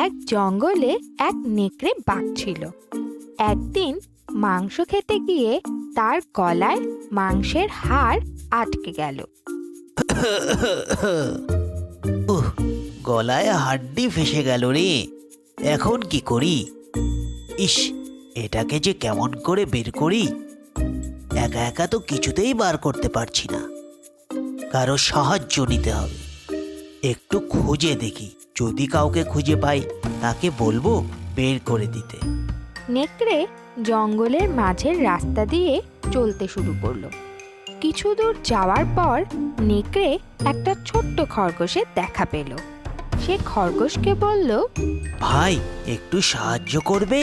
এক জঙ্গলে এক নেকড়ে বাঘ ছিল। একদিন মাংস খেতে গিয়ে তার গলায় মাংসের হাড় আটকে গেল। গলায় হাড্ডি ফেসে গেল রে, এখন কি করি? ইস, এটাকে যে কেমন করে বের করি? একা একা তো কিছুতেই বার করতে পারছি না, কারো সাহায্য নিতে হবে। একটু খুঁজে দেখি, যদি কাউকে খুঁজে পাই তাকে বলবো বের করে দিতে। নেকড়ে জঙ্গলের মাঝের রাস্তা দিয়ে চলতে শুরু করলো। কিছু দূর যাওয়ার পর নেকড়ে একটা ছোট্ট খরগোশের দেখা পেল। সে খরগোশকে বলল, ভাই, একটু সাহায্য করবে?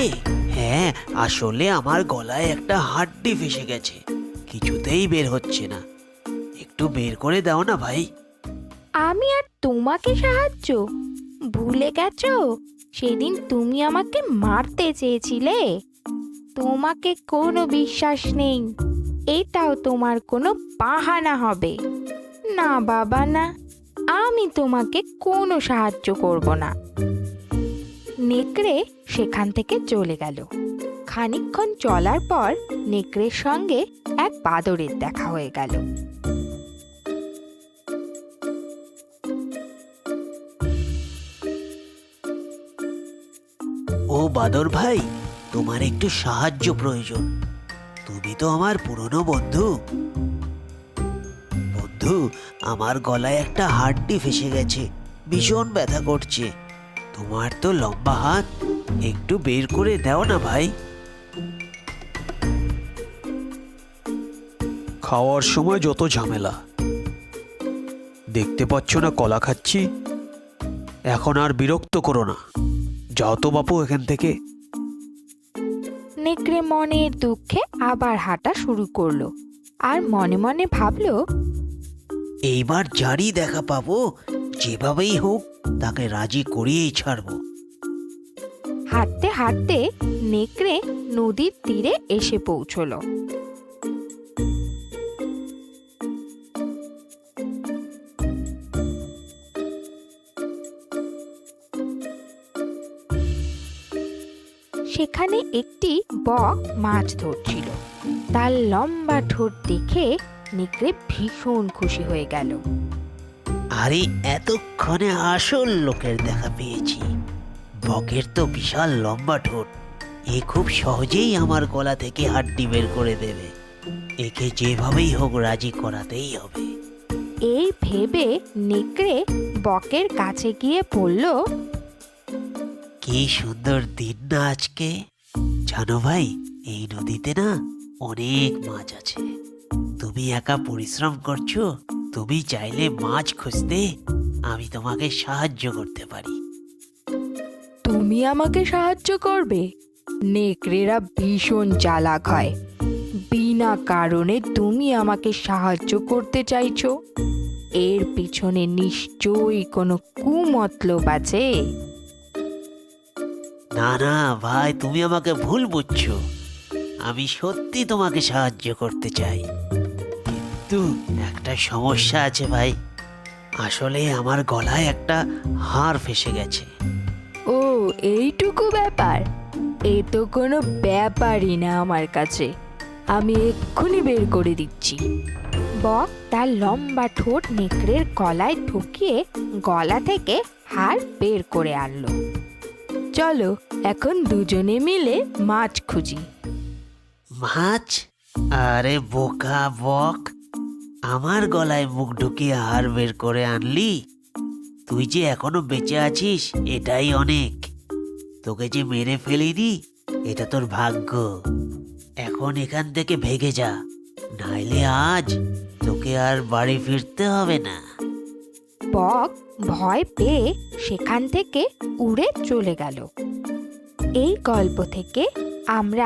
হ্যাঁ, আসলে আমার গলায় একটা হাড্ডি ফেসে গেছে, কিছুতেই বের হচ্ছে না, একটু বের করে দাও না ভাই। আমি আর তোমাকে সাহায্য? ভুলে গেছো সেদিন তুমি আমাকে মারতে চেয়েছিলে? তোমাকে কোনো বিশ্বাস নেই, এটাও তোমার কোনো বাহানা হবে। না বাবা না, আমি তোমাকে কোনো সাহায্য করব না। নেকড়ে সেখান থেকে চলে গেল। খানিকক্ষণ চলার পর নেকড়ের সঙ্গে এক বাদরের দেখা হয়ে গেল। ও বাদর ভাই, তোমার একটু সাহায্য প্রয়োজন। তুমি তো আমার পুরনো বন্ধু। বন্ধু, আমার গলায় একটা হাড্ডি ফেসে গেছে, ভীষণ ব্যথা করছে। তোমার তো লম্বা হাত, একটু বের করে দাও না ভাই। খাওয়ার সময় যত ঝামেলা, দেখতে পাচ্ছ না কলা খাচ্ছি? এখন আর বিরক্ত করো না, যাও তো বাপু এখান থেকে। নেকড়ে মনের দুঃখে আবার হাঁটা শুরু করলো আর মনে মনে ভাবলো, এইবার যারই দেখা পাবো, যেভাবেই হোক তাকে রাজি করিয়েই ছাড়বো। হাঁটতে হাঁটতে নেকড়ে নদীর তীরে এসে পৌঁছলো। সেখানে একটি বক মাছ ধরছিল। তার লম্বা ঠোঁট দেখে নেকড়ে ভীষণ খুশি হয়ে গেল। আরে, এতক্ষণে আসল লোকের দেখা পেয়েছি। বকের তো বিশাল লম্বা ঠোঁট, এ খুব সহজেই আমার গলা থেকে হাড্ডি বের করে দেবে। একে যেভাবেই হোক রাজি করাতেই হবে। এই ভেবে নেকড়ে বকের কাছে গিয়ে বলল, কি সুন্দর দিন না আজকে! জানো ভাই, এই নদীতে না অনেক মাছ আছে। তুমি একা পরিশ্রম করছো, তুমি চাইলে মাছ খুঁজতে আমি তোমাকে সাহায্য করতে পারি। তুমি আমাকে সাহায্য করবে? নেকড়েরা ভীষণ চালাক হয়। বিনা কারণে তুমি আমাকে সাহায্য করতে চাইছো? এর পিছনে নিশ্চয়ই কোনো কুমতলব আছে। না না ভাই, তুমি আমাকে ভুল বুঝছো। আমি সত্যি তোমাকে সাহায্য করতে চাই, কিন্তু একটা সমস্যা আছে ভাই। আসলে আমার গলায় একটা হাড় ফেসে গেছে। ও, এইটুকু ব্যাপার? এ তো কোনো ব্যাপারই না আমার কাছে। আমি এক্ষুনি বের করে দিচ্ছি। বক তার লম্বা ঠোঁট নেকড়ের গলায় ঢুকিয়ে গলা থেকে হাড় বের করে আনলো। চলো এখন দুজনে মিলে মাছ খুঁজি। মাছ? আরে বোকা বক, আমার গলায় মুখ ঢুকিয়ে হাড় বের করে আনলি? তুই যে এখনো বেঁচে আছিস এটাই অনেক। তোকে যে মেরে ফেলিনি, এটা তোর ভাগ্য। এখন এখান থেকে ভেগে যা, নাইলে আজ তোকে আর বাড়ি ফিরতে হবে না। বক ভয় পেয়ে সেখান থেকে উড়ে চলে গেল। এই গল্প থেকে আমরা